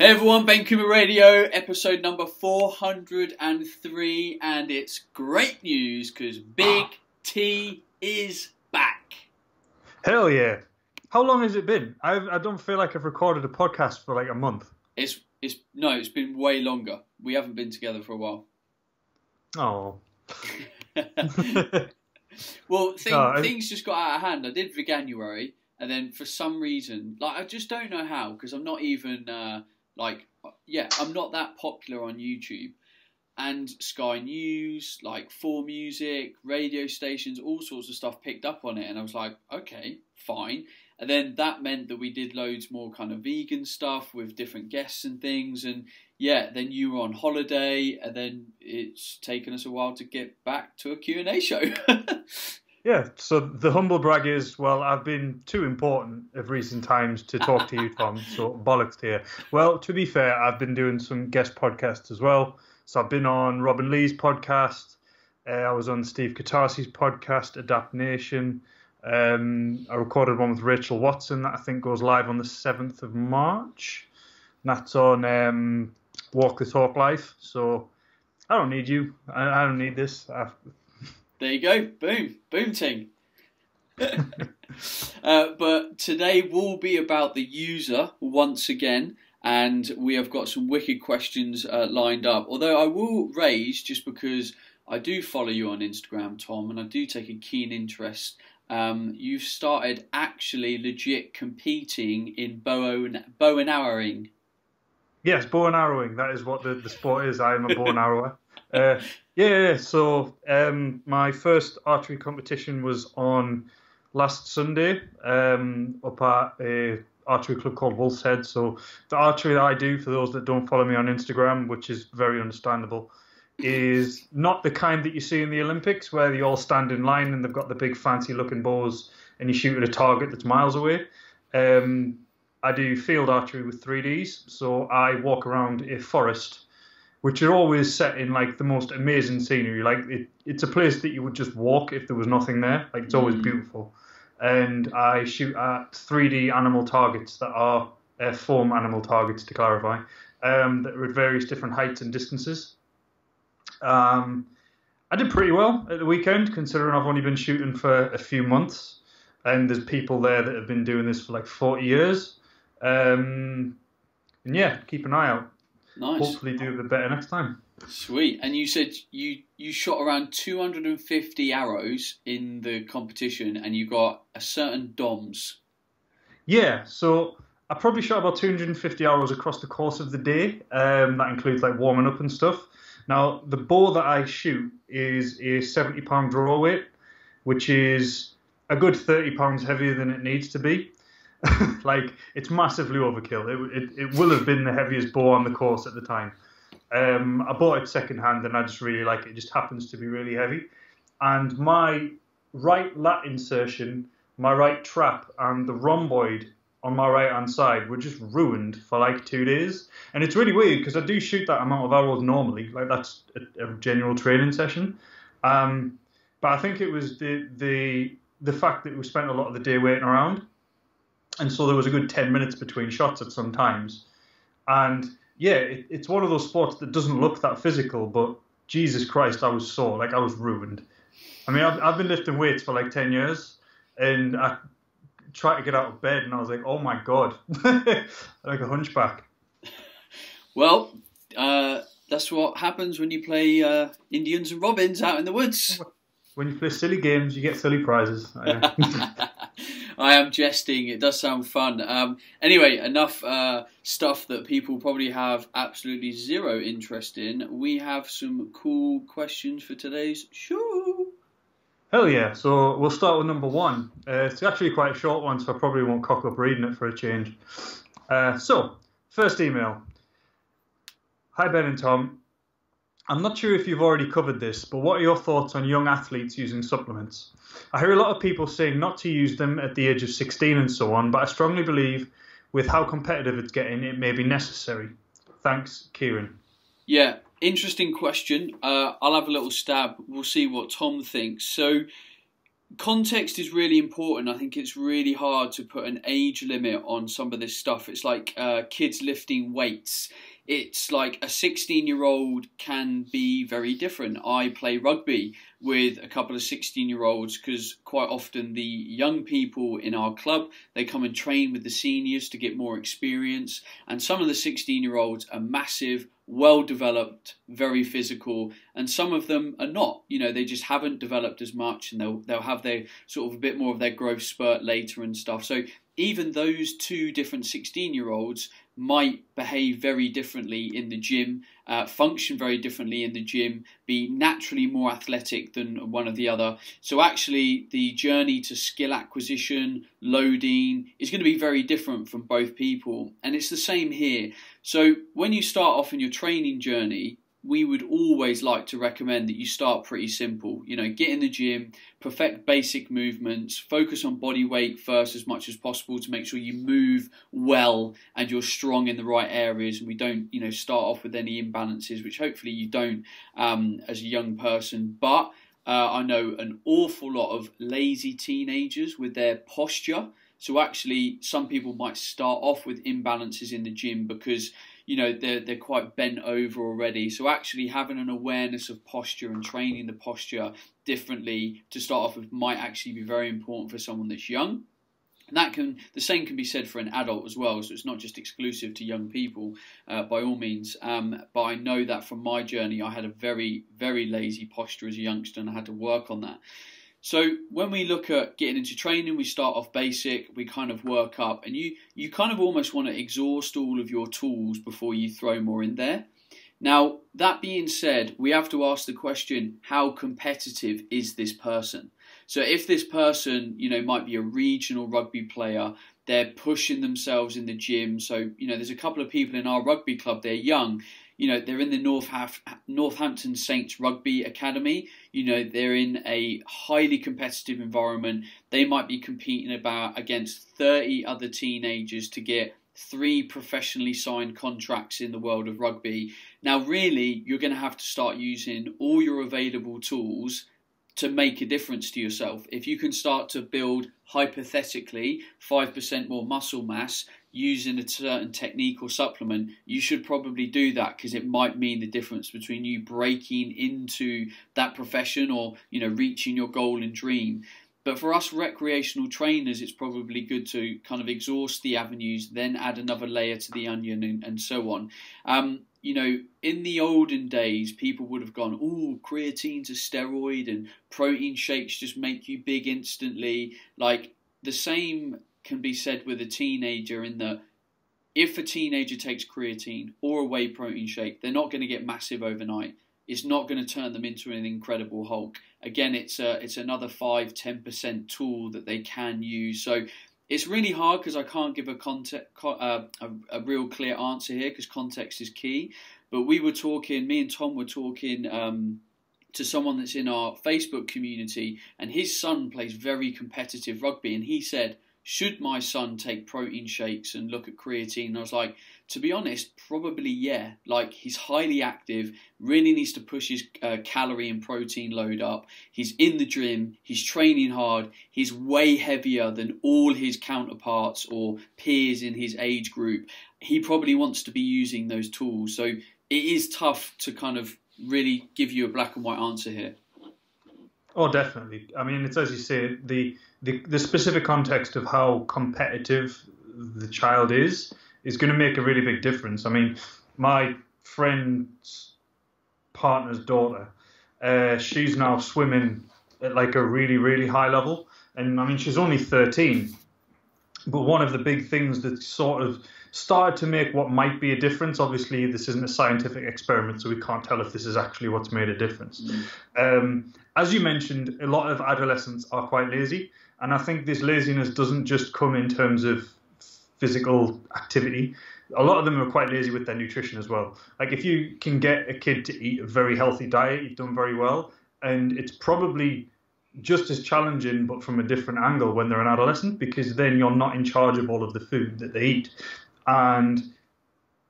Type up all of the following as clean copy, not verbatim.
Hey everyone, Bainbridge Radio, episode number 403, and it's great news because Big T is back. Hell yeah. How long has it been? I don't feel like I've recorded a podcast for like a month. It's been way longer. We haven't been together for a while. Oh. Well, things just got out of hand. I did Veganuary, and then for some reason, I just don't know how, because I'm not even, I'm not that popular on YouTube. And Sky News, 4Music, radio stations, all sorts of stuff picked up on it. And I was like, okay, fine. And then that meant that we did loads more kind of vegan stuff with different guests and things. And yeah, then you were on holiday, and then it's taken us a while to get back to a Q&A show. Yeah, so the humble brag is, well, I've been too important of recent times to talk to you, Tom, so bollocks to you. Well, to be fair, I've been doing some guest podcasts as well. So I've been on Robin Lee's podcast. I was on Steve Katarsi's podcast, Adapt Nation. I recorded one with Rachel Watson that I think goes live on the 7th of March. And that's on Walk the Talk Live. So I don't need you. I don't need this. There you go. Boom. Boom ting. But today will be about the user once again. And we have got some wicked questions lined up. Although I will raise, just because I do follow you on Instagram, Tom, and I do take a keen interest, you've started actually legit competing in bow and arrowing. Yes, bow and arrowing. That is what the sport is. I am a bow and arrower. So my first archery competition was on last Sunday up at a archery club called Wolf's Head. So the archery that I do, for those that don't follow me on Instagram, which is very understandable, is not the kind that you see in the Olympics where they all stand in line and they've got the big fancy looking bows and you shoot at a target that's miles away. I do field archery with 3Ds, so I walk around a forest, which are always set in the most amazing scenery. It's a place that you would just walk if there was nothing there. It's always beautiful. And I shoot at 3D animal targets that are foam animal targets, to clarify, that are at various different heights and distances. I did pretty well at the weekend, considering I've only been shooting for a few months, and there's people there that have been doing this for 40 years. And yeah, keep an eye out. Nice. Hopefully do a bit better next time. Sweet. And you said you shot around 250 arrows in the competition, and you got a certain DOMS. Yeah, so I probably shot about 250 arrows across the course of the day. That includes warming up and stuff. Now, the bow that I shoot is a 70-pound draw weight, which is a good 30 pounds heavier than it needs to be. It's massively overkill. It will have been the heaviest bow on the course at the time. I bought it secondhand and I just really like it. It just happens to be really heavy. And my right lat insertion, my right trap, and the rhomboid on my right hand side were just ruined for 2 days. And it's really weird because I do shoot that amount of arrows normally. That's a general training session. But I think it was the fact that we spent a lot of the day waiting around. And so there was a good 10 minutes between shots at some times. And yeah, it's one of those sports that doesn't look that physical, but Jesus Christ, I was sore. I was ruined. I mean, I've been lifting weights for 10 years, and I tried to get out of bed, and I was like, oh my God, like a hunchback. Well, that's what happens when you play Indians and Robins out in the woods. When you play silly games, you get silly prizes. I am jesting. It does sound fun. Anyway, enough stuff that people probably have absolutely zero interest in. We have some cool questions for today's show. Hell yeah. So we'll start with number one. It's actually quite a short one, so I probably won't cock up reading it for a change. So, first email. Hi, Ben and Tom. I'm not sure if you've already covered this, but what are your thoughts on young athletes using supplements? I hear a lot of people saying not to use them at the age of 16 and so on, but I strongly believe with how competitive it's getting, it may be necessary. Thanks, Kieran. Yeah, interesting question. I'll have a little stab. We'll see what Tom thinks. So context is really important. I think it's really hard to put an age limit on some of this stuff. It's like kids lifting weights. It's like a 16-year-old can be very different. I play rugby with a couple of 16-year-olds because quite often the young people in our club, they come and train with the seniors to get more experience. And some of the 16-year-olds are massive, well-developed, very physical, and some of them are not. You know, they just haven't developed as much, and they'll have their sort of a bit more of their growth spurt later and stuff. So even those two different 16-year-olds might behave very differently in the gym, function very differently in the gym, be naturally more athletic than one or the other. So actually the journey to skill acquisition, loading, is going to be very different from both people. And it's the same here. So when you start off in your training journey, we would always like to recommend that you start pretty simple. You know, get in the gym, perfect basic movements, focus on body weight first as much as possible to make sure you move well and you're strong in the right areas, and we don't, you know, start off with any imbalances, which hopefully you don't as a young person. But I know an awful lot of lazy teenagers with their posture. So actually some people might start off with imbalances in the gym because, you know, they're quite bent over already. So actually having an awareness of posture and training the posture differently to start off with might actually be very important for someone that's young. And the same can be said for an adult as well. So it's not just exclusive to young people by all means. But I know that from my journey, I had a very, very lazy posture as a youngster, and I had to work on that. So when we look at getting into training, we start off basic, we kind of work up, and you kind of almost want to exhaust all of your tools before you throw more in there. Now, that being said, we have to ask the question, how competitive is this person? So if this person, you know, might be a regional rugby player, they're pushing themselves in the gym. So, you know, there's a couple of people in our rugby club, they're young. You know, they're in the Northampton Saints Rugby Academy. You know, they're in a highly competitive environment. They might be competing against 30 other teenagers to get 3 professionally signed contracts in the world of rugby. Now, really, you're going to have to start using all your available tools to make a difference to yourself. If you can start to build, hypothetically, 5% more muscle mass using a certain technique or supplement, you should probably do that, because it might mean the difference between you breaking into that profession or, you know, reaching your goal and dream. But for us recreational trainers, it's probably good to kind of exhaust the avenues, then add another layer to the onion and so on. You know, in the olden days, people would have gone, "Oh, creatine's a steroid and protein shakes just make you big instantly." Like, the same can be said with a teenager, in that if a teenager takes creatine or a whey protein shake, they're not going to get massive overnight. It's not going to turn them into an incredible Hulk. Again, it's another 5-10% tool that they can use. So it's really hard because I can't give a real clear answer here, because context is key. But me and Tom were talking to someone that's in our Facebook community, and his son plays very competitive rugby, and he said, should my son take protein shakes and look at creatine? And I was like, to be honest, probably yeah. Like, he's highly active, really needs to push his calorie and protein load up. He's in the gym, he's training hard, he's way heavier than all his counterparts or peers in his age group. He probably wants to be using those tools. So it is tough to kind of really give you a black and white answer here. Oh, definitely. I mean, it's, as you say, the specific context of how competitive the child is going to make a really big difference. I mean, my friend's partner's daughter, she's now swimming at like a really, really high level. And I mean, she's only 13. But one of the big things that sort of started to make what might be a difference, obviously this isn't a scientific experiment, so we can't tell if this is actually what's made a difference. As you mentioned, a lot of adolescents are quite lazy. And I think this laziness doesn't just come in terms of physical activity. A lot of them are quite lazy with their nutrition as well. Like, if you can get a kid to eat a very healthy diet, you've done very well. And it's probably just as challenging, but from a different angle, when they're an adolescent, because then you're not in charge of all of the food that they eat. And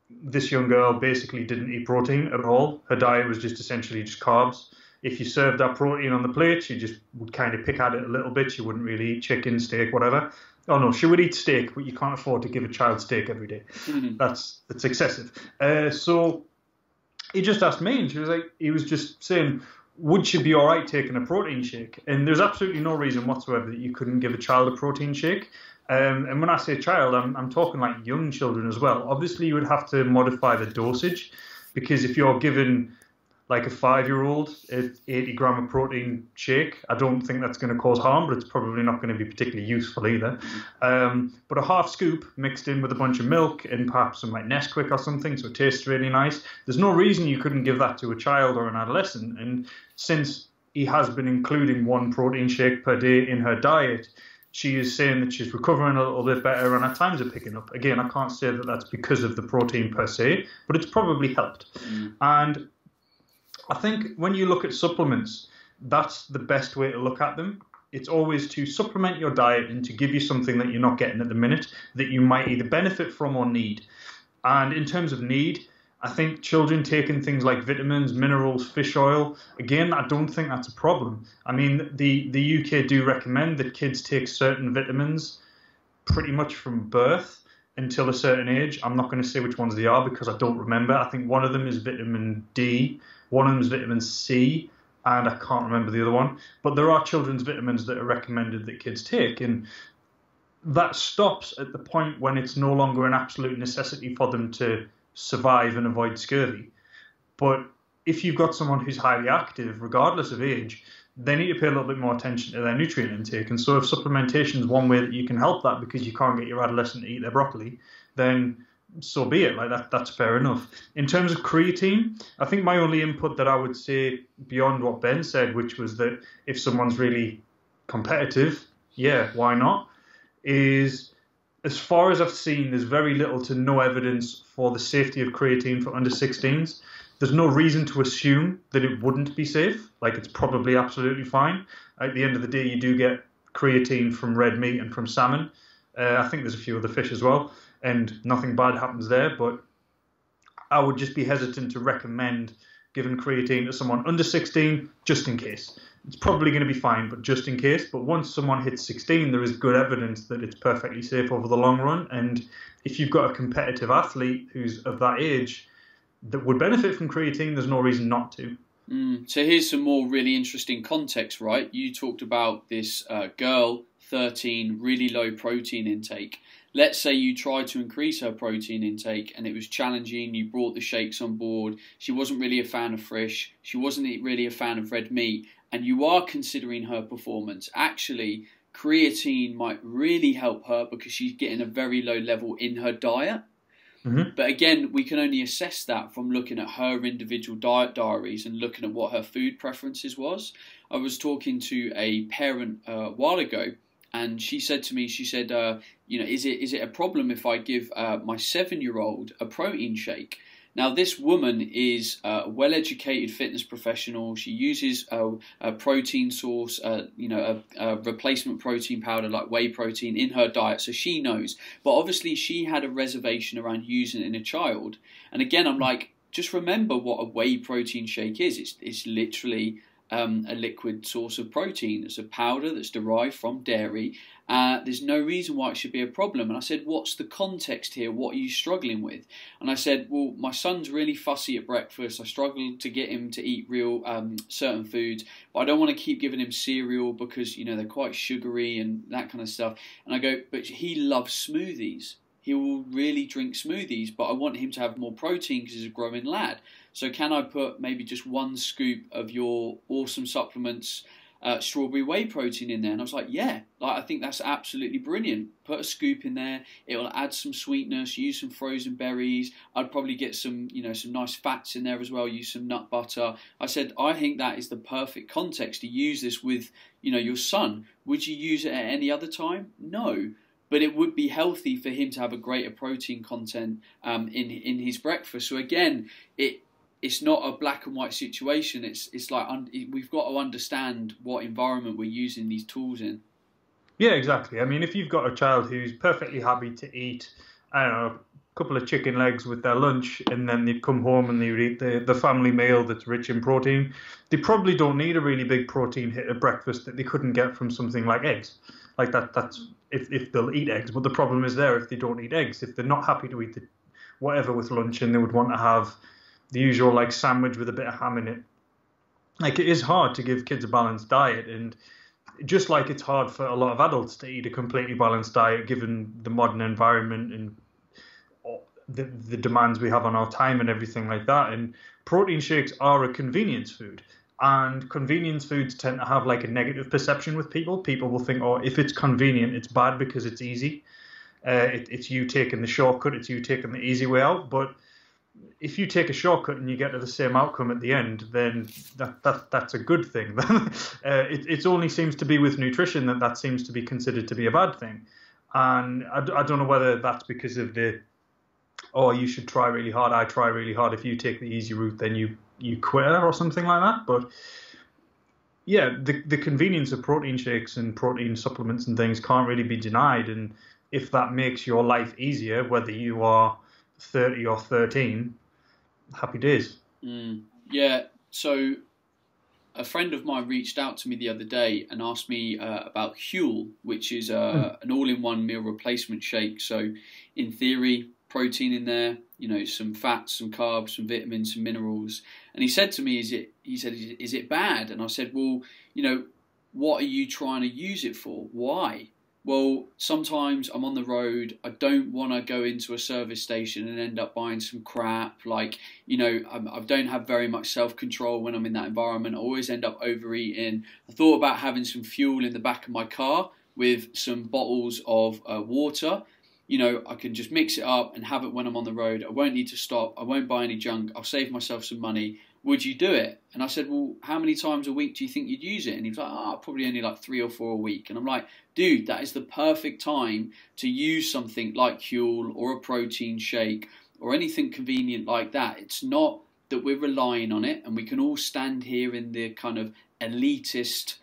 this young girl basically didn't eat protein at all. Her diet was just essentially just carbs. if you served that protein on the plate, she just would kind of pick at it a little bit. She wouldn't really eat chicken, steak, whatever. Oh no, she would eat steak, but you can't afford to give a child steak every day. That's excessive. So he just asked me, and he was just saying, would she be all right taking a protein shake? And there's absolutely no reason whatsoever that you couldn't give a child a protein shake. And when I say child, I'm talking like young children as well. Obviously, you would have to modify the dosage, because if you're giving like a 5-year-old an 80-gram of protein shake, I don't think that's going to cause harm, but it's probably not going to be particularly useful either. But a half scoop mixed in with a bunch of milk and perhaps some like Nesquik or something, so it tastes really nice. There's no reason you couldn't give that to a child or an adolescent. And since he has been including one protein shake per day in her diet, she is saying that she's recovering a little bit better and at times are picking up. Again, I can't say that that's because of the protein per se, but it's probably helped. And I think when you look at supplements, that's the best way to look at them. It's always to supplement your diet and to give you something that you're not getting at the minute that you might either benefit from or need. And in terms of need, I think children taking things like vitamins, minerals, fish oil, again, I don't think that's a problem. I mean, the UK do recommend that kids take certain vitamins pretty much from birth until a certain age. I'm not going to say which ones they are because I don't remember. I think one of them is vitamin D, one of them is vitamin C, and I can't remember the other one. But there are children's vitamins that are recommended that kids take, and that stops at the point when it's no longer an absolute necessity for them to survive and avoid scurvy. But if you've got someone who's highly active, regardless of age, they need to pay a little bit more attention to their nutrient intake. And so if supplementation is one way that you can help that because you can't get your adolescent to eat their broccoli, then so be it. Like that's fair enough. In terms of creatine, I think my only input that I would say beyond what Ben said, which was that if someone's really competitive, yeah, why not, is as far as I've seen, there's very little to no evidence for the safety of creatine for under 16s. There's no reason to assume that it wouldn't be safe. Like, it's probably absolutely fine. At the end of the day, you do get creatine from red meat and from salmon. I think there's a few other fish as well, and nothing bad happens there. But I would just be hesitant to recommend giving creatine to someone under 16 just in case. It's probably going to be fine, but just in case. But once someone hits 16, there is good evidence that it's perfectly safe over the long run. And if you've got a competitive athlete who's of that age that would benefit from creatine, there's no reason not to. So here's some more really interesting context, right? You talked about this girl, 13, really low protein intake. Let's say you tried to increase her protein intake and it was challenging, you brought the shakes on board, she wasn't really a fan of fish, she wasn't really a fan of red meat, and you are considering her performance. Actually, creatine might really help her because she's getting a very low level in her diet. But again, we can only assess that from looking at her individual diet diaries and looking at what her food preferences was. I was talking to a parent a while ago, and she said to me, is it a problem if I give my 7-year-old a protein shake? Now, this woman is a well-educated fitness professional. She uses a protein source, a replacement protein powder like whey protein in her diet, so she knows. But obviously, she had a reservation around using it in a child. And again, I'm like, just remember what a whey protein shake is. It's literally a liquid source of protein. It's a powder that's derived from dairy. There's no reason why it should be a problem. And I said, what's the context here? What are you struggling with? And I said, well, my son's really fussy at breakfast. I struggle to get him to eat real certain foods, but I don't want to keep giving him cereal because, they're quite sugary and that kind of stuff. And I go, but he loves smoothies. He will really drink smoothies, but I want him to have more protein because he's a growing lad. So can I put maybe just 1 scoop of your awesome supplements, strawberry whey protein in there? And I was like, yeah, I think that's absolutely brilliant. Put a scoop in there. It will add some sweetness. Use some frozen berries. I'd probably get some nice fats in there as well. Use some nut butter. I said, I think that is the perfect context to use this with, your son. Would you use it at any other time? No. But it would be healthy for him to have a greater protein content in his breakfast. So again, it's not a black and white situation. It's like we've got to understand what environment we're using these tools in. Yeah, exactly. I mean, if you've got a child who's perfectly happy to eat, I don't know, couple of chicken legs with their lunch, and then they'd come home and they'd eat the family meal that's rich in protein. They probably don't need a really big protein hit at breakfast that they couldn't get from something like eggs. Like that's if they'll eat eggs. But the problem is there if they don't eat eggs. If they're not happy to eat whatever with lunch, and they would want to have the usual like sandwich with a bit of ham in it. Like, it is hard to give kids a balanced diet, and just like it's hard for a lot of adults to eat a completely balanced diet given the modern environment and the demands we have on our time and everything like that. And protein shakes are a convenience food, and convenience foods tend to have like a negative perception with people. People will think, oh, if it's convenient, it's bad because it's easy. It's you taking the shortcut, it's you taking the easy way out. But if you take a shortcut and you get to the same outcome at the end, then that's a good thing. It only seems to be with nutrition that seems to be considered to be a bad thing. And I don't know whether that's because of you should try really hard, I try really hard. If you take the easy route, then you quit or something like that. But yeah, the convenience of protein shakes and protein supplements and things can't really be denied. And if that makes your life easier, whether you are 30 or 13, happy days. Yeah, so a friend of mine reached out to me the other day and asked me about Huel, which is an all-in-one meal replacement shake. So in theory, protein in there, some fats, some carbs, some vitamins, some minerals. And he said to me, is it bad? And I said, well, what are you trying to use it for? Why? Well, sometimes I'm on the road, I don't want to go into a service station and end up buying some crap. Like, I don't have very much self-control when I'm in that environment. I always end up overeating. I thought about having some fuel in the back of my car with some bottles of water. I can just mix it up and have it when I'm on the road. I won't need to stop. I won't buy any junk. I'll save myself some money. Would you do it? And I said, well, how many times a week do you think you'd use it? And he was like, probably only like 3 or 4 a week. And I'm like, dude, that is the perfect time to use something like Huel or a protein shake or anything convenient like that. It's not that we're relying on it, and we can all stand here in the kind of elitist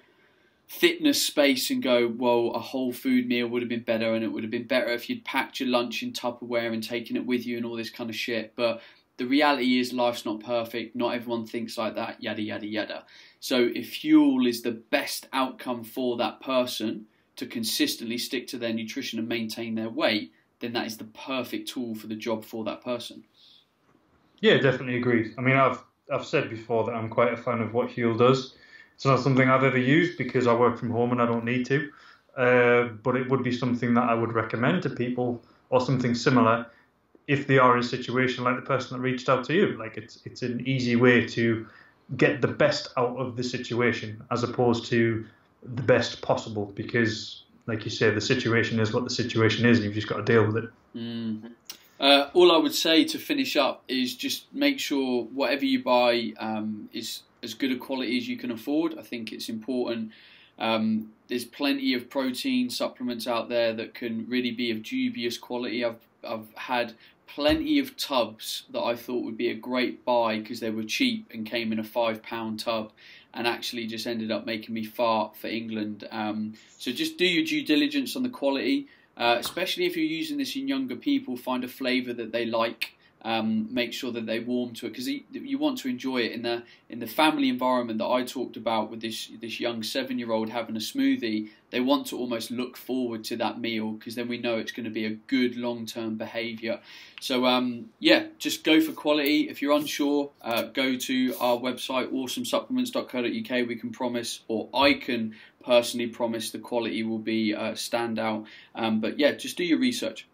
fitness space and go, well, a whole food meal would have been better, and it would have been better if you'd packed your lunch in Tupperware and taken it with you and all this kind of shit. But the reality is life's not perfect. Not everyone thinks like that, yada, yada, yada. So if Huel is the best outcome for that person to consistently stick to their nutrition and maintain their weight, then that is the perfect tool for the job for that person. Yeah, definitely agreed. I mean, I've said before that I'm quite a fan of what Huel does. It's not something I've ever used because I work from home and I don't need to. But it would be something that I would recommend to people, or something similar, if they are in a situation like the person that reached out to you. Like, it's an easy way to get the best out of the situation as opposed to the best possible, because, like you say, the situation is what the situation is and you've just got to deal with it. All I would say to finish up is just make sure whatever you buy is as good a quality as you can afford. I think it's important. There's plenty of protein supplements out there that can really be of dubious quality. I've had plenty of tubs that I thought would be a great buy because they were cheap and came in a £5 tub, and actually just ended up making me fart for England. So just do your due diligence on the quality, especially if you're using this in younger people. Find a flavour that they like. Make sure that they warm to it, because you want to enjoy it in the family environment that I talked about with this young 7-year-old having a smoothie. They want to almost look forward to that meal because then we know it's going to be a good long-term behaviour. So just go for quality. If you're unsure, go to our website awesomesupplements.co.uk. We can promise, or I can personally promise, the quality will be standout. But yeah, just do your research.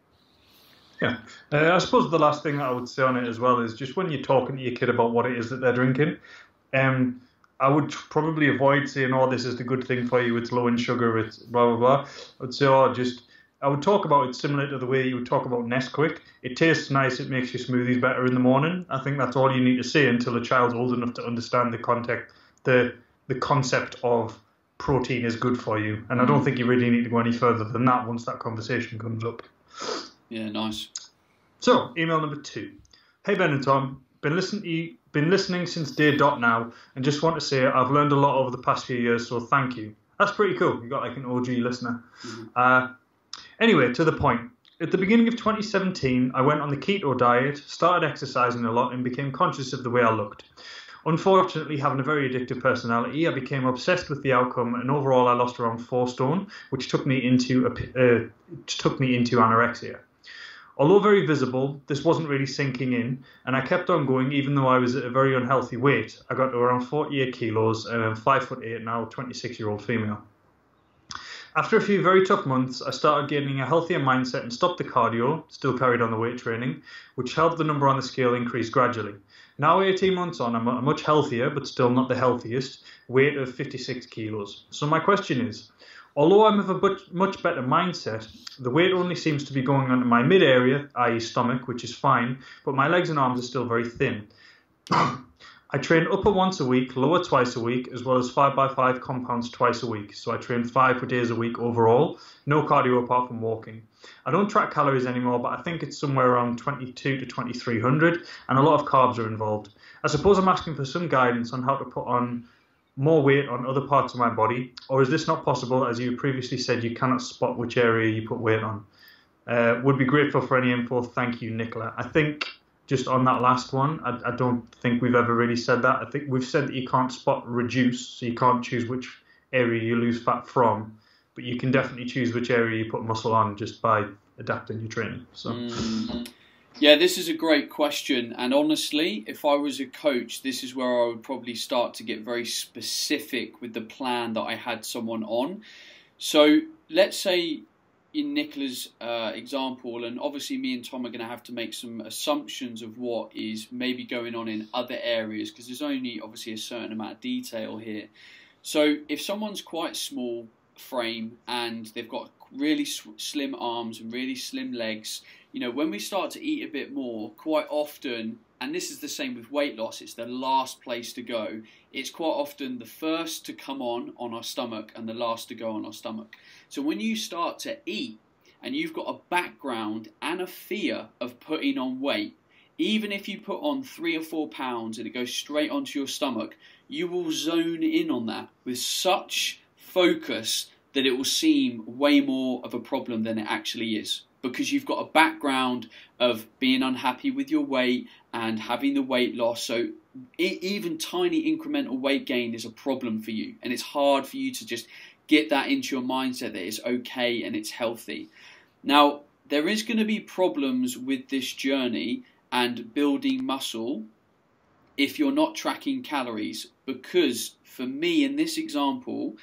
Yeah, I suppose the last thing that I would say on it as well is just when you're talking to your kid about what it is that they're drinking, I would probably avoid saying, oh, this is the good thing for you, it's low in sugar, it's blah, blah, blah. I would say, I would talk about it similar to the way you would talk about Nesquik. It tastes nice, it makes your smoothies better in the morning. I think that's all you need to say until a child's old enough to understand the concept of protein is good for you. And I don't think you really need to go any further than that once that conversation comes up. Yeah, nice. So, email number 2. Hey Ben and Tom, been listening since day dot now, and just want to say I've learned a lot over the past few years, so thank you. That's pretty cool. You got like an OG listener. Mm-hmm. Anyway, to the point. At the beginning of 2017, I went on the keto diet, started exercising a lot, and became conscious of the way I looked. Unfortunately, having a very addictive personality, I became obsessed with the outcome, and overall I lost around 4 stone, which took me into anorexia. Although very visible, this wasn't really sinking in, and I kept on going even though I was at a very unhealthy weight. I got to around 48 kilos, and I'm 5'8" now, 26-year-old female. After a few very tough months, I started gaining a healthier mindset and stopped the cardio, still carried on the weight training, which helped the number on the scale increase gradually. Now 18 months on, I'm much healthier, but still not the healthiest, weight of 56 kilos. So my question is, although I'm of a much better mindset, the weight only seems to be going onto my mid area, i.e. stomach, which is fine, but my legs and arms are still very thin. I train upper once a week, lower twice a week, as well as 5x5 compounds twice a week. So I train 5 days a week overall, no cardio apart from walking. I don't track calories anymore, but I think it's somewhere around 22 to 2300, and a lot of carbs are involved. I suppose I'm asking for some guidance on how to put on more weight on other parts of my body, or is this not possible, as you previously said you cannot spot which area you put weight on? Would be grateful for any info. Thank you, Nicola. I think just on that last one, I don't think we've ever really said that. I think we've said that you can't spot reduce, so you can't choose which area you lose fat from, but you can definitely choose which area you put muscle on just by adapting your training. So. Yeah, this is a great question, and honestly, if I was a coach, this is where I would probably start to get very specific with the plan that I had someone on. So let's say in Nicola's example, and obviously me and Tom are going to have to make some assumptions of what is maybe going on in other areas, because there's only obviously a certain amount of detail here. So if someone's quite small frame and they've got really slim arms and really slim legs, you know, when we start to eat a bit more, quite often, and this is the same with weight loss, it's the last place to go. It's quite often the first to come on our stomach and the last to go on our stomach. So when you start to eat and you've got a background and a fear of putting on weight, even if you put on 3 or 4 pounds and it goes straight onto your stomach, you will zone in on that with such focus that it will seem way more of a problem than it actually is, because you've got a background of being unhappy with your weight and having the weight loss. So even tiny incremental weight gain is a problem for you, and it's hard for you to just get that into your mindset that it's okay and it's healthy. Now, there is going to be problems with this journey and building muscle if you're not tracking calories, because for me in this example,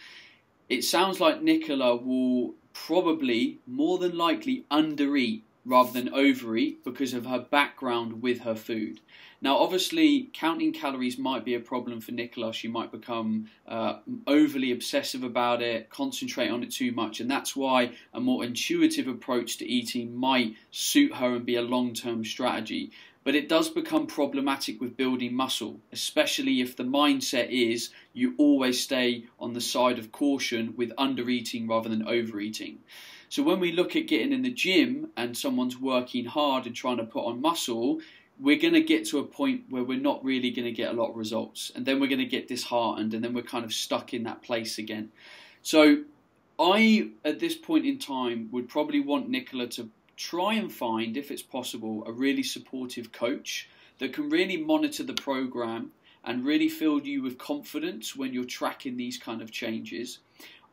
it sounds like Nicola will probably, more than likely, undereat rather than overeat because of her background with her food. Now, obviously, counting calories might be a problem for Nicola. She might become overly obsessive about it, concentrate on it too much, and that's why a more intuitive approach to eating might suit her and be a long-term strategy. But it does become problematic with building muscle, especially if the mindset is you always stay on the side of caution with undereating rather than overeating. So when we look at getting in the gym and someone's working hard and trying to put on muscle, we're going to get to a point where we're not really going to get a lot of results. And then we're going to get disheartened, and then we're kind of stuck in that place again. So I, at this point in time, would probably want Nicola to try and find, if it's possible, a really supportive coach that can really monitor the program and really fill you with confidence when you're tracking these kind of changes.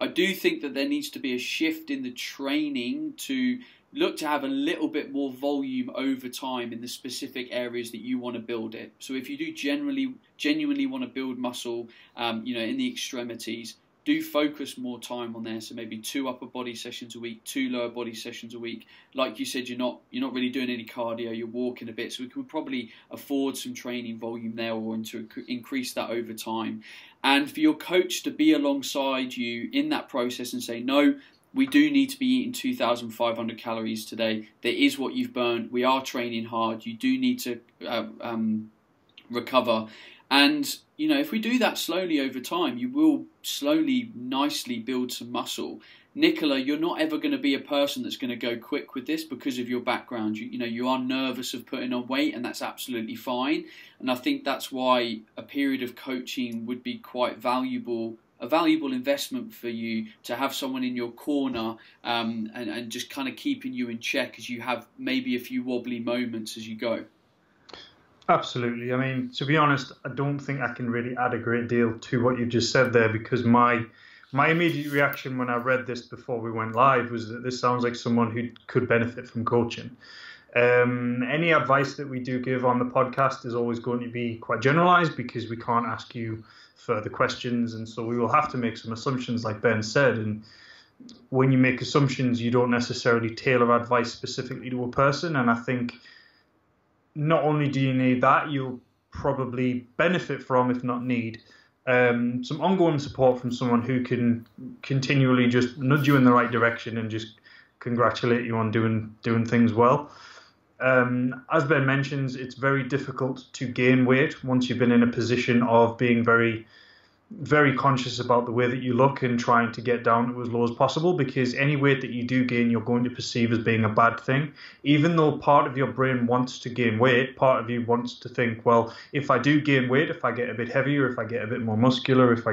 I do think that there needs to be a shift in the training to look to have a little bit more volume over time in the specific areas that you want to build it. So if you do genuinely want to build muscle, in the extremities, do focus more time on there. So maybe 2 upper body sessions a week, 2 lower body sessions a week. Like you said, you're not really doing any cardio, you're walking a bit. So we could probably afford some training volume there, or to increase that over time. And for your coach to be alongside you in that process and say, no, we do need to be eating 2,500 calories today. There is what you've burned. We are training hard. You do need to recover. And, if we do that slowly over time, you will slowly, nicely build some muscle. Nicola, you're not ever going to be a person that's going to go quick with this because of your background. You are nervous of putting on weight, and that's absolutely fine. And I think that's why a period of coaching would be quite valuable a valuable investment for you to have someone in your corner and just kind of keeping you in check as you have maybe a few wobbly moments as you go. Absolutely. I mean, to be honest, I don't think I can really add a great deal to what you just said there, because my immediate reaction when I read this before we went live was that this sounds like someone who could benefit from coaching. Any advice that we do give on the podcast is always going to be quite generalized, because we can't ask you further questions, and so we will have to make some assumptions, like Ben said. And when you make assumptions, you don't necessarily tailor advice specifically to a person. And I think not only do you need that, you'll probably benefit from, if not need, some ongoing support from someone who can continually just nudge you in the right direction and just congratulate you on doing things well. As Ben mentions, it's very difficult to gain weight once you've been in a position of being very, very conscious about the way that you look and trying to get down to as low as possible, because any weight that you do gain, you're going to perceive as being a bad thing. Even though part of your brain wants to gain weight, part of you wants to think, well, if I do gain weight, if I get a bit heavier, if I get a bit more muscular, if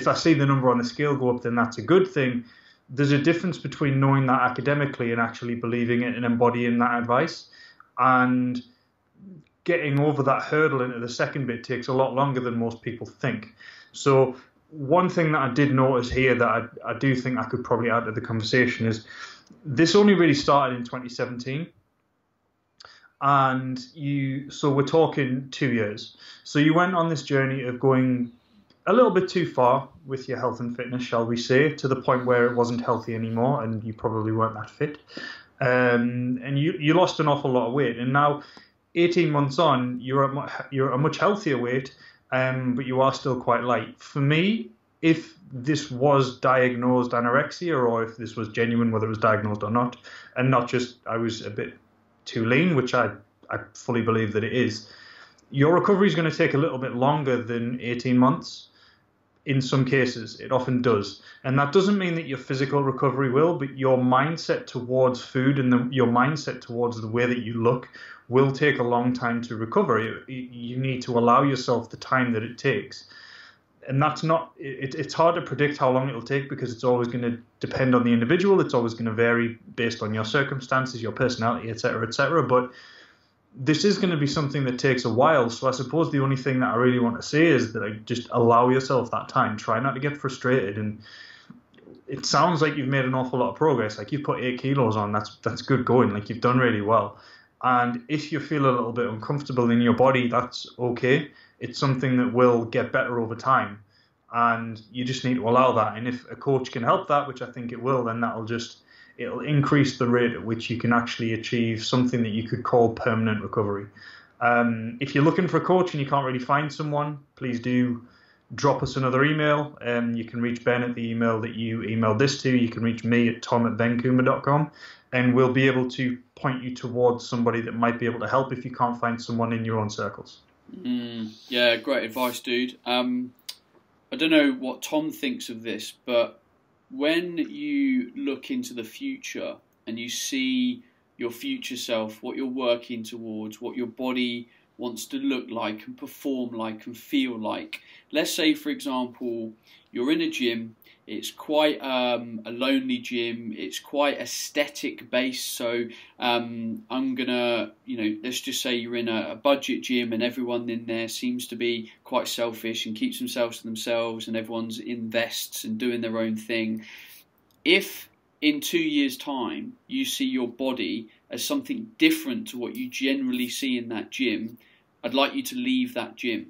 I see the number on the scale go up, then that's a good thing. There's a difference between knowing that academically and actually believing it and embodying that advice. And getting over that hurdle into the second bit takes a lot longer than most people think. So one thing that I did notice here that I do think I could probably add to the conversation is this only really started in 2017. And so we're talking 2 years. So you went on this journey of going a little bit too far with your health and fitness, shall we say, to the point where it wasn't healthy anymore and you probably weren't that fit. And you lost an awful lot of weight. And now 18 months on, you're a much healthier weight, but you are still quite light. For me, if this was diagnosed anorexia, or if this was genuine, whether it was diagnosed or not, and not just I was a bit too lean, which I fully believe that it is, your recovery is going to take a little bit longer than 18 months. In some cases, it often does. And that doesn't mean that your physical recovery will, but your mindset towards food and your mindset towards the way that you look will take a long time to recover. You need to allow yourself the time that it takes. And that's not, it's hard to predict how long it'll take, because it's always going to depend on the individual. It's always going to vary based on your circumstances, your personality, etc., etc. But this is going to be something that takes a while. So I suppose the only thing that I really want to say is that just allow yourself that time. Try not to get frustrated. And it sounds like you've made an awful lot of progress. Like, you've put 8 kilos on. That's good going. Like, you've done really well. And if you feel a little bit uncomfortable in your body, that's okay. It's something that will get better over time. And you just need to allow that. And if a coach can help that, which I think it will, then it'll increase the rate at which you can actually achieve something that you could call permanent recovery. If you're looking for a coach and you can't really find someone, please do drop us another email. You can reach Ben at the email that you emailed this to. You can reach me at tom@bencoomber.com, and we'll be able to point you towards somebody that might be able to help if you can't find someone in your own circles. Yeah, great advice, dude. I don't know what Tom thinks of this, but when you look into the future and you see your future self, what you're working towards, what your body wants to look like and perform like and feel like. Let's say, for example, you're in a gym. It's quite a lonely gym. It's quite aesthetic based. So I'm gonna, let's just say you're in a budget gym and everyone in there seems to be quite selfish and keeps themselves to themselves, and everyone's in vests and doing their own thing. If in 2 years' time you see your body as something different to what you generally see in that gym, I'd like you to leave that gym.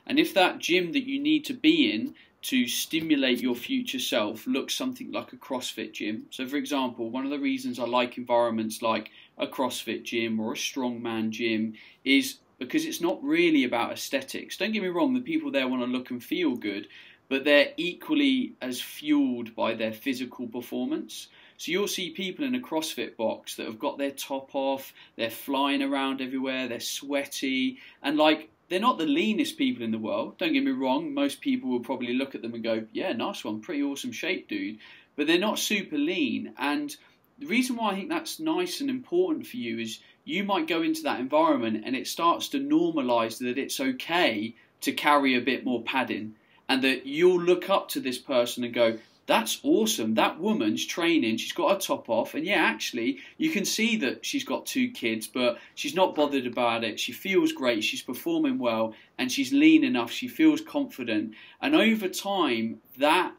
And if that gym that you need to be in to stimulate your future self looks something like a CrossFit gym. So for example, one of the reasons I like environments like a CrossFit gym or a strongman gym is because it's not really about aesthetics. Don't get me wrong, the people there want to look and feel good, but they're equally as fueled by their physical performance. So you'll see people in a CrossFit box that have got their top off, they're flying around everywhere, they're sweaty, and they're not the leanest people in the world. Don't get me wrong, most people will probably look at them and go, yeah, nice one, pretty awesome shape, dude. But they're not super lean. And the reason why I think that's nice and important for you is you might go into that environment and it starts to normalise that it's okay to carry a bit more padding. and that you'll look up to this person and go, that's awesome. That woman's training. She's got her top off. And yeah, actually, you can see that she's got 2 kids, but she's not bothered about it. She feels great. She's performing well, and she's lean enough. She feels confident. And over time, that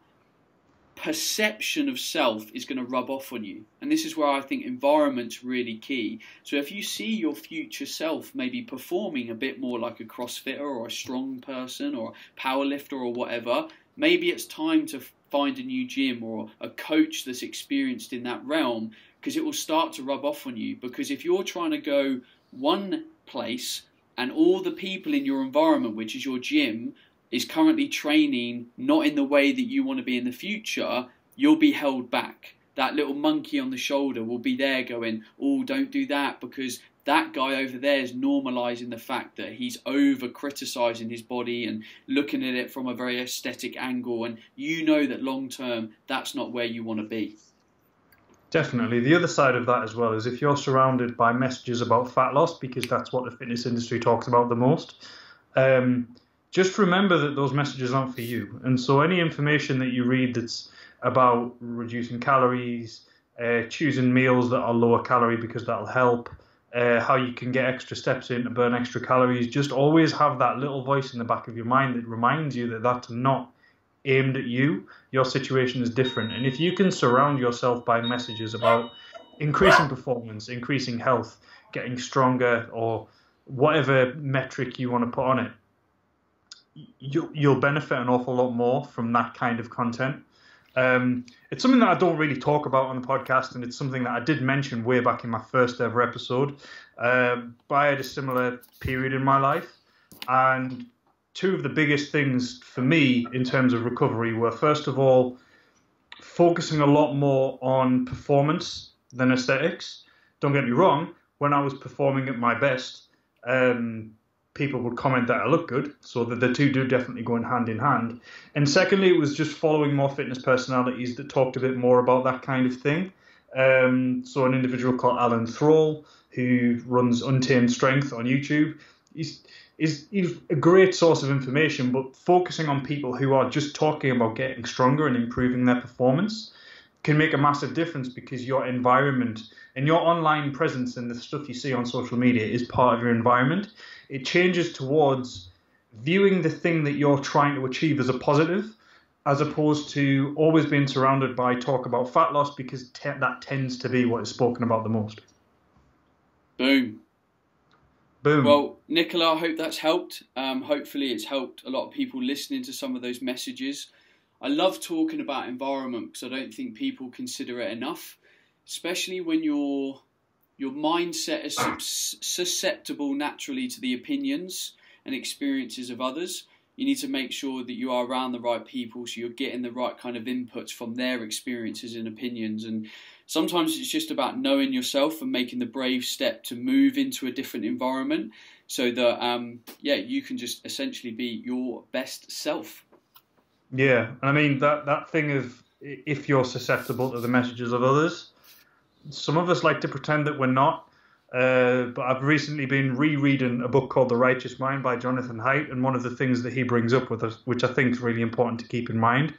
perception of self is going to rub off on you. And this is where I think environment's really key. So if you see your future self maybe performing a bit more like a CrossFitter or a strong person or a powerlifter or whatever, maybe it's time to find a new gym or a coach that's experienced in that realm, because it will start to rub off on you. Because if you're trying to go one place and all the people in your environment, which is your gym, is currently training not in the way that you want to be in the future, you'll be held back. That little monkey on the shoulder will be there going, oh, don't do that, because that guy over there is normalising the fact that he's over-criticising his body and looking at it from a very aesthetic angle, and you know that long-term, that's not where you want to be. Definitely. The other side of that as well is if you're surrounded by messages about fat loss, because that's what the fitness industry talks about the most, just remember that those messages aren't for you. And so any information that you read that's about reducing calories, choosing meals that are lower calorie because that'll help, how you can get extra steps in to burn extra calories, just always have that little voice in the back of your mind that reminds you that that's not aimed at you. Your situation is different. And if you can surround yourself by messages about increasing performance, increasing health, getting stronger, or whatever metric you want to put on it, you'll benefit an awful lot more from that kind of content. It's something that I don't really talk about on the podcast, and it's something that I did mention way back in my first ever episode. But I had a similar period in my life, and 2 of the biggest things for me in terms of recovery were, first of all, focusing a lot more on performance than aesthetics. Don't get me wrong, when I was performing at my best, people would comment that I look good, so that the 2 do definitely go in hand. And secondly, it was just following more fitness personalities that talked a bit more about that kind of thing. So an individual called Alan Thrall, who runs Untamed Strength on YouTube, he's a great source of information, but focusing on people who are just talking about getting stronger and improving their performance can make a massive difference, because your environment and your online presence and the stuff you see on social media is part of your environment. It changes towards viewing the thing that you're trying to achieve as a positive, as opposed to always being surrounded by talk about fat loss, because that tends to be what is spoken about the most. Boom. Boom. Well, Nicola, I hope that's helped. Hopefully it's helped a lot of people listening to some of those messages. I love talking about environment because I don't think people consider it enough, especially when your mindset is susceptible naturally to the opinions and experiences of others. You need to make sure that you are around the right people, so you're getting the right kind of inputs from their experiences and opinions. And sometimes it's just about knowing yourself and making the brave step to move into a different environment, so that you can just essentially be your best self. Yeah, and I mean that thing of, if you're susceptible to the messages of others, some of us like to pretend that we're not. But I've recently been rereading a book called The Righteous Mind by Jonathan Haidt, and one of the things that he brings up with us, which I think is really important to keep in mind,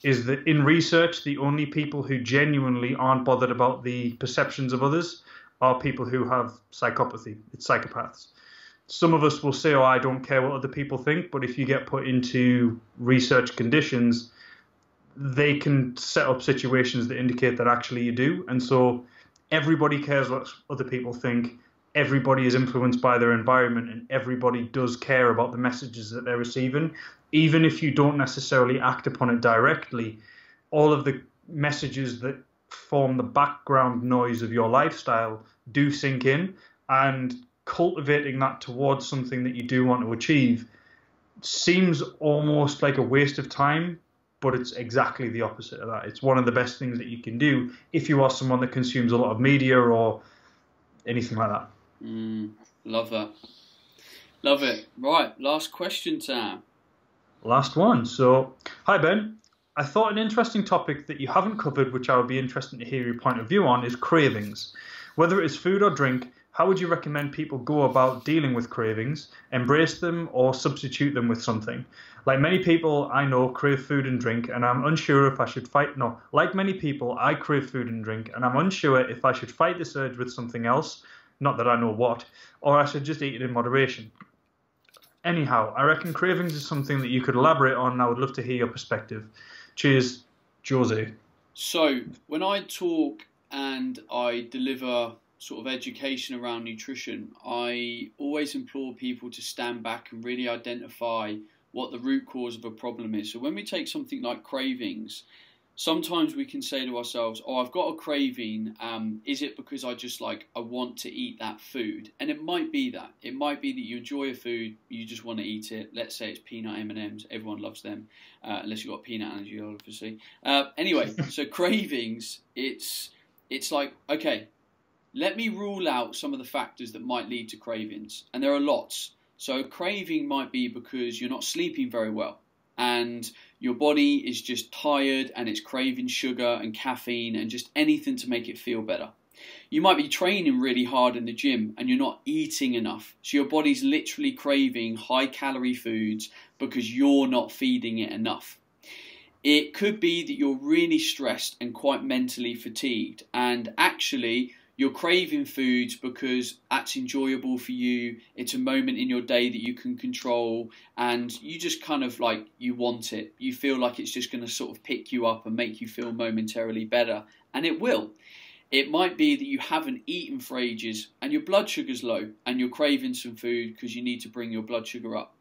is that in research, the only people who genuinely aren't bothered about the perceptions of others are people who have psychopathy. It's psychopaths. Some of us will say, oh, I don't care what other people think, but if you get put into research conditions, they can set up situations that indicate that actually you do. And so everybody cares what other people think. Everybody is influenced by their environment, and everybody does care about the messages that they're receiving. Even if you don't necessarily act upon it directly, all of the messages that form the background noise of your lifestyle do sink in, and cultivating that towards something that you do want to achieve seems almost like a waste of time, but it's exactly the opposite of that. It's one of the best things that you can do if you are someone that consumes a lot of media or anything like that. Love that. Love it. Right, last question, Sam. Last one. So, hi Ben. I thought an interesting topic that you haven't covered, which I would be interested to hear your point of view on, is cravings. Whether it is food or drink, How would you recommend people go about dealing with cravings, embrace them, or substitute them with something? Like many people I know crave food and drink, and I'm unsure if I should fight. No, like many people, I crave food and drink, and I'm unsure if I should fight this urge with something else, not that I know what, or I should just eat it in moderation. Anyhow, I reckon cravings is something that you could elaborate on, and I would love to hear your perspective. Cheers, Jose. So, when I talk and I deliver sort of education around nutrition, I always implore people to stand back and really identify what the root cause of a problem is. So when we take something like cravings, sometimes we can say to ourselves, oh, I've got a craving. Is it because I want to eat that food? And it might be that. It might be that you enjoy a food, you just want to eat it. Let's say it's peanut M&Ms. Everyone loves them, unless you've got peanut allergy, obviously. Anyway, so cravings, it's like, okay, let me rule out some of the factors that might lead to cravings. And there are lots. So a craving might be because you're not sleeping very well and your body is just tired and it's craving sugar and caffeine and just anything to make it feel better. You might be training really hard in the gym and you're not eating enough. So your body's literally craving high calorie foods because you're not feeding it enough. It could be that you're really stressed and quite mentally fatigued, and actually you're craving foods because that's enjoyable for you. It's a moment in your day that you can control, and you just kind of you want it. You feel like it's just going to sort of pick you up and make you feel momentarily better, and it will. It might be that you haven't eaten for ages and your blood sugar's low and you're craving some food because you need to bring your blood sugar up.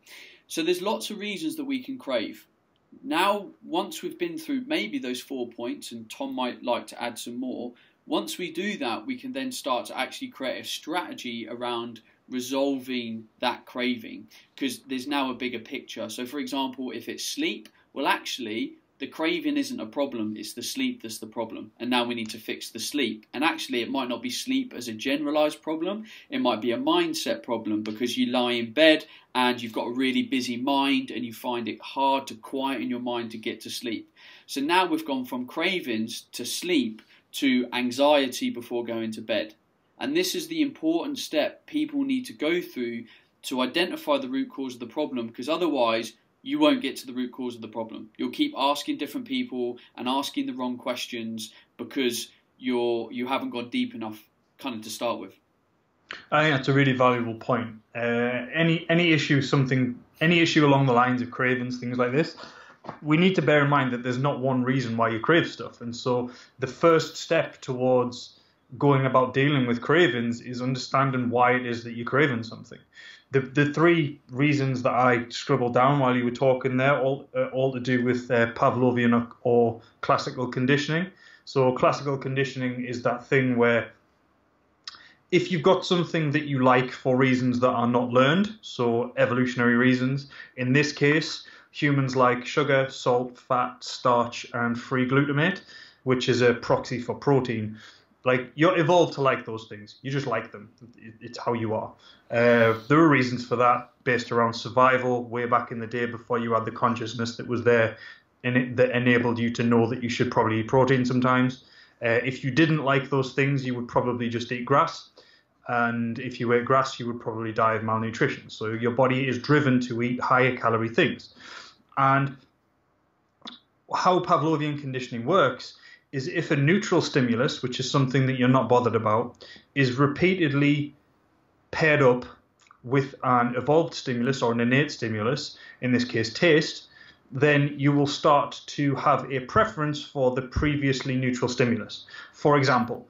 So there's lots of reasons that we can crave. Now, once we've been through maybe those 4 points, and Tom might like to add some more, once we do that, we can then start to actually create a strategy around resolving that craving, because there's now a bigger picture. So for example, if it's sleep, well actually the craving isn't a problem, it's the sleep that's the problem, and now we need to fix the sleep. And actually it might not be sleep as a generalized problem, it might be a mindset problem, because you lie in bed and you've got a really busy mind and you find it hard to quieten your mind to get to sleep. So now we've gone from cravings to sleep to anxiety before going to bed. And this is the important step people need to go through to identify the root cause of the problem, because otherwise you won't get to the root cause of the problem. You'll keep asking different people and asking the wrong questions because you haven't gone deep enough kind of to start with. I think that's a really valuable point. Any issue along the lines of cravings, things like this, we need to bear in mind that there's not one reason why you crave stuff. And so the first step towards going about dealing with cravings is understanding why it is that you're craving something. The three reasons that I scribbled down while you were talking there, all to do with Pavlovian or classical conditioning. So classical conditioning is that thing where if you've got something that you like for reasons that are not learned, so evolutionary reasons, in this case, humans like sugar, salt, fat, starch, and free glutamate, which is a proxy for protein. Like, you're evolved to like those things. You just like them. It's how you are. There are reasons for that based around survival way back in the day before you had the consciousness that was there and that enabled you to know that you should probably eat protein sometimes. If you didn't like those things, you would probably just eat grass. And if you ate grass, you would probably die of malnutrition. So your body is driven to eat higher calorie things. And how Pavlovian conditioning works is if a neutral stimulus, which is something that you're not bothered about, is repeatedly paired up with an evolved stimulus or an innate stimulus, in this case taste, then you will start to have a preference for the previously neutral stimulus. For example,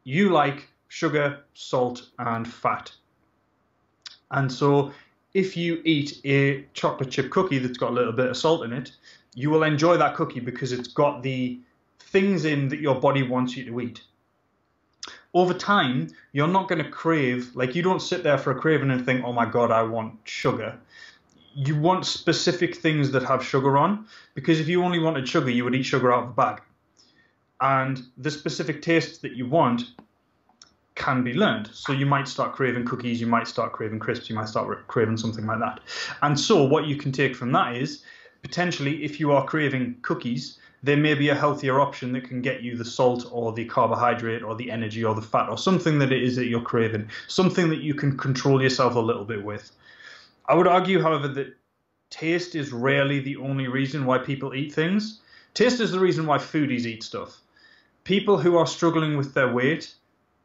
you like sugar, salt, and fat. And so if you eat a chocolate chip cookie that's got a little bit of salt in it, you will enjoy that cookie because it's got the things in that your body wants you to eat. Over time, you're not going to crave, like you don't sit there for a craving and think, oh my God, I want sugar. You want specific things that have sugar on, because if you only wanted sugar, you would eat sugar out of a bag. And the specific tastes that you want can be learned. So you might start craving cookies, you might start craving crisps, you might start craving something like that. And so what you can take from that is, potentially, if you are craving cookies, there may be a healthier option that can get you the salt or the carbohydrate or the energy or the fat or something that it is that you're craving, something that you can control yourself a little bit with. I would argue, however, that taste is rarely the only reason why people eat things. Taste is the reason why foodies eat stuff. People who are struggling with their weight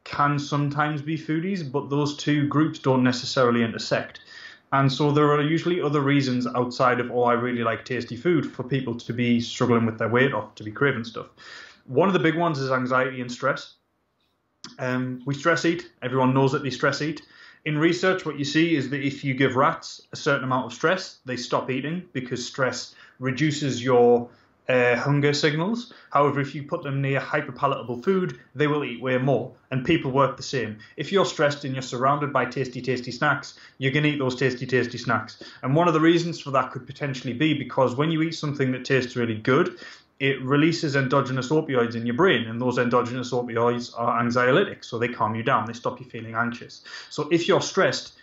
can sometimes be foodies, but those two groups don't necessarily intersect. And so there are usually other reasons outside of, oh, I really like tasty food, for people to be struggling with their weight or to be craving stuff. One of the big ones is anxiety and stress. We stress eat. Everyone knows that they stress eat. In research, what you see is that if you give rats a certain amount of stress, they stop eating because stress reduces your hunger signals. However, if you put them near hyperpalatable food, they will eat way more. And people work the same. If you're stressed and you're surrounded by tasty, tasty snacks, you're going to eat those tasty, tasty snacks. And one of the reasons for that could potentially be because when you eat something that tastes really good, it releases endogenous opioids in your brain, and those endogenous opioids are anxiolytics, so they calm you down, they stop you feeling anxious. So if you're stressed,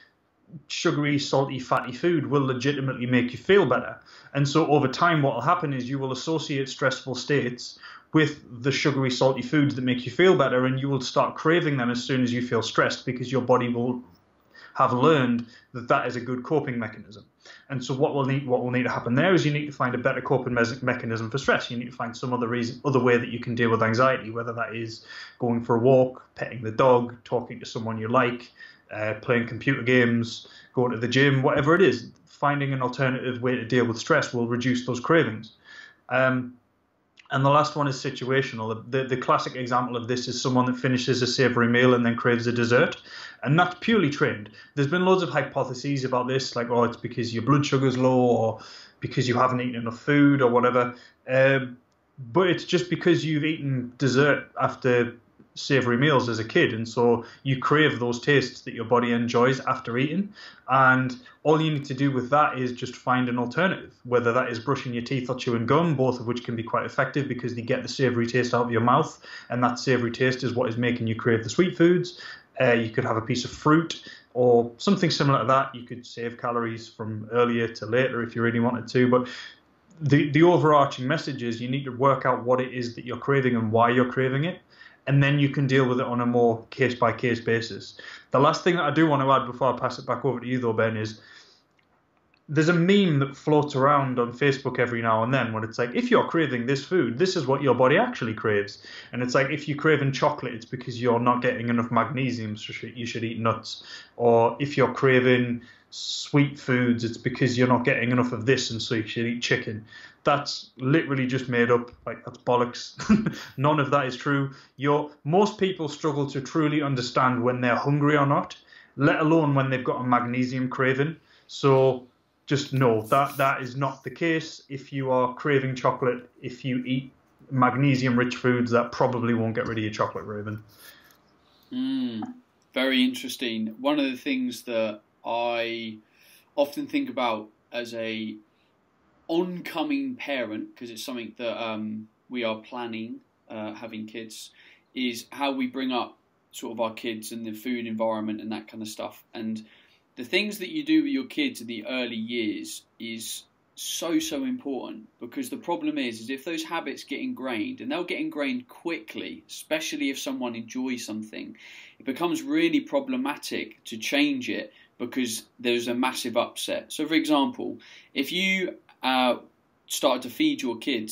sugary, salty, fatty food will legitimately make you feel better. And so over time, what will happen is you will associate stressful states with the sugary, salty foods that make you feel better, and you will start craving them as soon as you feel stressed, because your body will have learned that that is a good coping mechanism. And so what will need to happen there is you need to find a better coping mechanism for stress. You need to find some other way that you can deal with anxiety, whether that is going for a walk, petting the dog, talking to someone you like, playing computer games, going to the gym, whatever it is. Finding an alternative way to deal with stress will reduce those cravings. And the last one is situational. The classic example of this is someone that finishes a savoury meal and then craves a dessert. And that's purely trained. There's been loads of hypotheses about this, like, oh, it's because your blood sugar's low or because you haven't eaten enough food or whatever. But it's just because you've eaten dessert after savoury meals as a kid, and so you crave those tastes that your body enjoys after eating. And all you need to do with that is just find an alternative, whether that is brushing your teeth or chewing gum, both of which can be quite effective because they get the savoury taste out of your mouth, and that savoury taste is what is making you crave the sweet foods. You could have a piece of fruit or something similar to that. You could save calories from earlier to later if you really wanted to, but the overarching message is you need to work out what it is that you're craving and why you're craving it, and then you can deal with it on a more case-by-case basis. The last thing that I do want to add before I pass it back over to you, though, Ben, is there's a meme that floats around on Facebook every now and then when it's like, if you're craving this food, this is what your body actually craves. And it's like, if you're craving chocolate, it's because you're not getting enough magnesium, so you should eat nuts. Or if you're craving sweet foods, it's because you're not getting enough of this, and so you should eat chicken. That's literally just made up. Like, that's bollocks. None of that is true. Most people struggle to truly understand when they're hungry or not, let alone when they've got a magnesium craving. So just know that that is not the case. If you are craving chocolate, if you eat magnesium-rich foods, that probably won't get rid of your chocolate craving. Very interesting. One of the things that I often think about as a oncoming parent, because it's something that we are planning, having kids, is how we bring up sort of our kids and the food environment and that kind of stuff. And the things that you do with your kids in the early years is so important, because the problem is if those habits get ingrained, and they'll get ingrained quickly, especially if someone enjoys something, it becomes really problematic to change it because there's a massive upset. So for example, if you started to feed your kid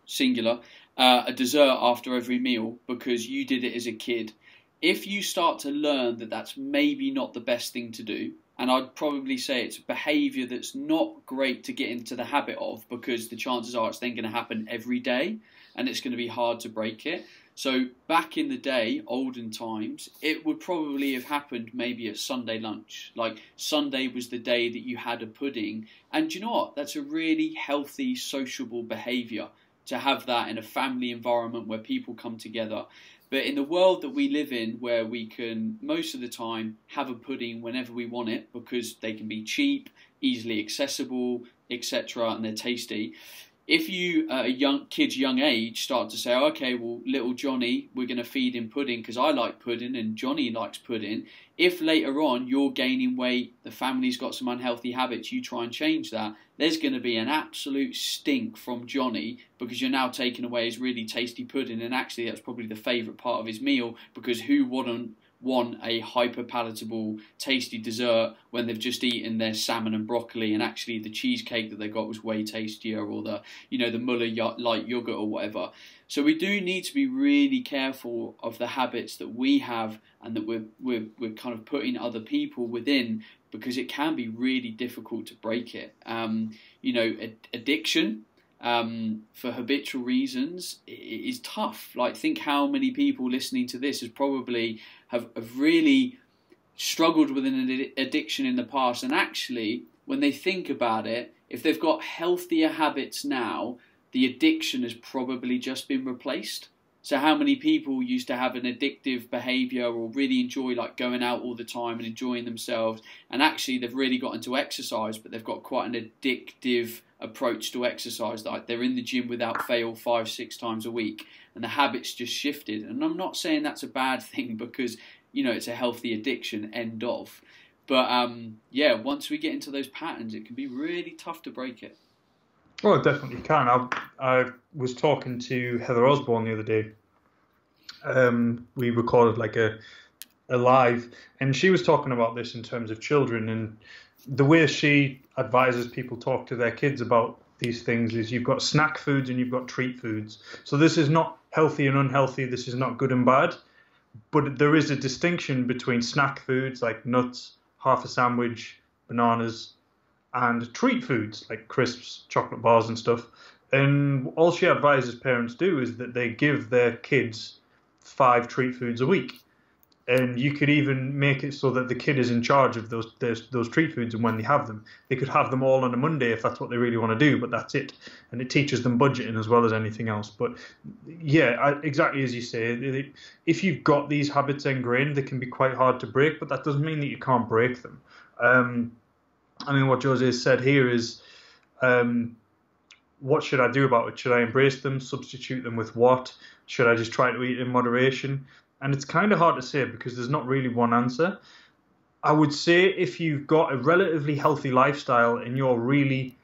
singular, a dessert after every meal because you did it as a kid, if you start to learn that that's maybe not the best thing to do, and I'd probably say it's a behaviour that's not great to get into the habit of, because the chances are it's then going to happen every day and it's going to be hard to break it. So back in the day, olden times, it would probably have happened maybe at Sunday lunch. Like, Sunday was the day that you had a pudding. And you know what? That's a really healthy, sociable behaviour to have that in a family environment where people come together. But in the world that we live in, where we can most of the time have a pudding whenever we want it because they can be cheap, easily accessible, etc., and they're tasty, if you at a young age start to say, okay, well, little Johnny, we're going to feed him pudding because I like pudding and Johnny likes pudding. If later on you're gaining weight, the family's got some unhealthy habits, you try and change that, there's going to be an absolute stink from Johnny because you're now taking away his really tasty pudding, and actually that's probably the favourite part of his meal, because who wouldn't want a hyper palatable tasty dessert when they've just eaten their salmon and broccoli, and actually the cheesecake that they got was way tastier, or the Muller light yogurt or whatever. So we do need to be really careful of the habits that we have and that we're kind of putting other people within, because it can be really difficult to break it. Addiction for habitual reasons is tough. Like, think how many people listening to this have really struggled with an addiction in the past, and actually when they think about it, if they've got healthier habits now, the addiction has probably just been replaced. So how many people used to have an addictive behaviour or really enjoy like going out all the time and enjoying themselves, and actually they've really got into exercise, but they've got quite an addictive approach to exercise, like they're in the gym without fail 5-6 times a week, and the habits just shifted. And I'm not saying that's a bad thing, because it's a healthy addiction, end of. But once we get into those patterns, it can be really tough to break it. Well, it definitely can. I was talking to Heather Osborne the other day. We recorded like a live, and she was talking about this in terms of children, and the way she advises people talk to their kids about these things is you've got snack foods and you've got treat foods. So this is not healthy and unhealthy. This is not good and bad. But there is a distinction between snack foods like nuts, half a sandwich, bananas, and treat foods like crisps, chocolate bars and stuff. And all she advises parents do is that they give their kids 5 treat foods a week. And you could even make it so that the kid is in charge of those treat foods and when they have them. They could have them all on a Monday if that's what they really want to do, but that's it. And it teaches them budgeting as well as anything else. But yeah, exactly as you say, if you've got these habits ingrained, they can be quite hard to break, but that doesn't mean that you can't break them. What Jose said here is, what should I do about it? Should I embrace them, substitute them with what? Should I just try to eat in moderation? And it's kind of hard to say because there's not really one answer. I would say if you've got a relatively healthy lifestyle and you're really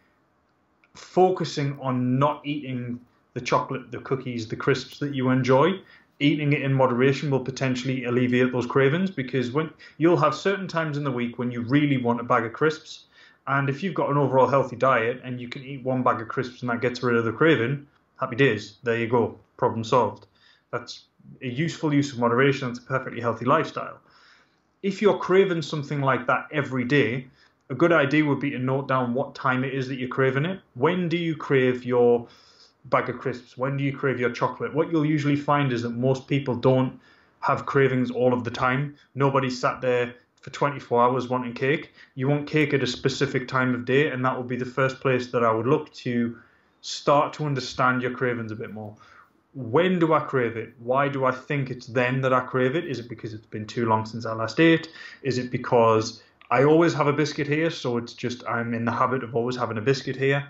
focusing on not eating the chocolate, the cookies, the crisps that you enjoy, eating it in moderation will potentially alleviate those cravings, because when you'll have certain times in the week when you really want a bag of crisps. And if you've got an overall healthy diet and you can eat 1 bag of crisps and that gets rid of the craving, happy days. There you go. Problem solved. That's a useful use of moderation. That's a perfectly healthy lifestyle. If you're craving something like that every day, a good idea would be to note down what time it is that you're craving it. When do you crave your bag of crisps? When do you crave your chocolate? What you'll usually find is that most people don't have cravings all of the time. Nobody sat there for 24 hours wanting cake. You want cake at a specific time of day, and that would be the first place that I would look to start to understand your cravings a bit more. When do I crave it? Why do I think it's then that I crave it? Is it because it's been too long since I last ate? Is it because I always have a biscuit here, so it's just I'm in the habit of always having a biscuit here?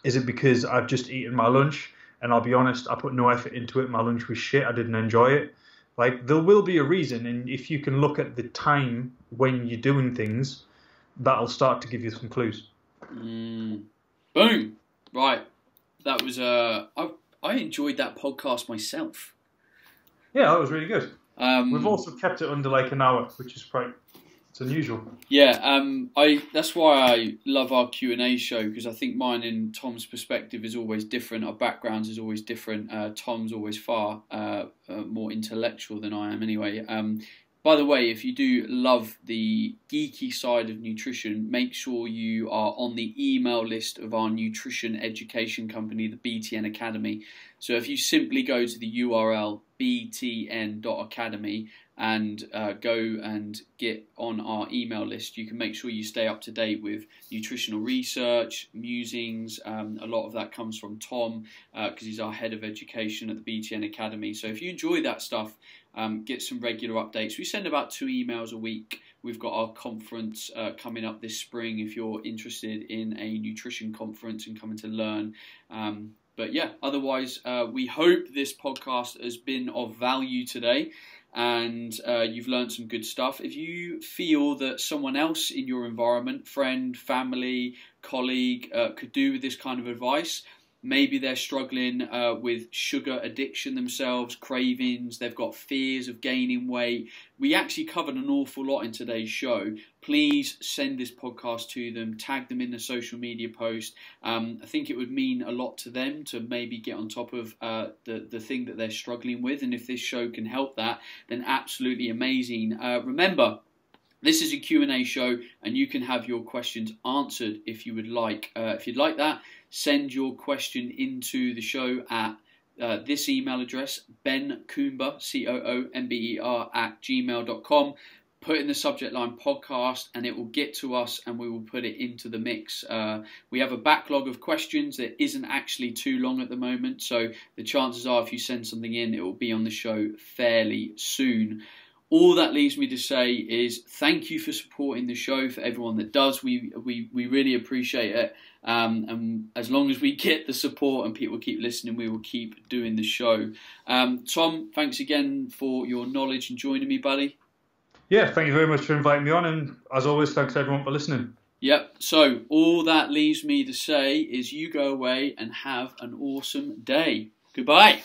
Is it because I've just eaten my lunch, and I'll be honest, I put no effort into it. My lunch was shit. I didn't enjoy it. Like, there will be a reason, and if you can look at the time when you're doing things, that'll start to give you some clues. Boom. Right. That was I enjoyed that podcast myself. Yeah, that was really good. We've also kept it under like an hour, which is it's unusual. Yeah, that's why I love our Q&A show, because I think mine and Tom's perspective is always different. Our backgrounds is always different. Tom's always far more intellectual than I am anyway. By the way, if you do love the geeky side of nutrition, make sure you are on the email list of our nutrition education company, the BTNacademy. So if you simply go to the URL btn.academy and go and get on our email list, you can make sure you stay up to date with nutritional research, musings. A lot of that comes from Tom because he's our head of education at the BTNacademy. So if you enjoy that stuff, get some regular updates. We send about 2 emails a week we've got our conference coming up this spring if you're interested in a nutrition conference and coming to learn. But yeah, otherwise, we hope this podcast has been of value today and you've learned some good stuff. If you feel that someone else in your environment, friend, family, colleague, could do with this kind of advice, maybe they're struggling with sugar addiction themselves, cravings, they've got fears of gaining weight. We actually covered an awful lot in today's show. Please send this podcast to them, tag them in the social media post. I think it would mean a lot to them to maybe get on top of the thing that they're struggling with. And if this show can help that, then absolutely amazing. Remember, this is a Q&A show and you can have your questions answered if you would like. If you'd like that, send your question into the show at this email address, bencoomber, COOMBER @gmail.com. Put in the subject line podcast and it will get to us and we will put it into the mix. We have a backlog of questions that isn't actually too long at the moment, so the chances are if you send something in, it will be on the show fairly soon. All that leaves me to say is thank you for supporting the show, for everyone that does. We really appreciate it. And as long as we get the support and people keep listening, we will keep doing the show. Tom, thanks again for your knowledge and joining me, buddy. Yeah, thank you very much for inviting me on. And as always, thanks everyone for listening. Yep. So all that leaves me to say is you go away and have an awesome day. Goodbye.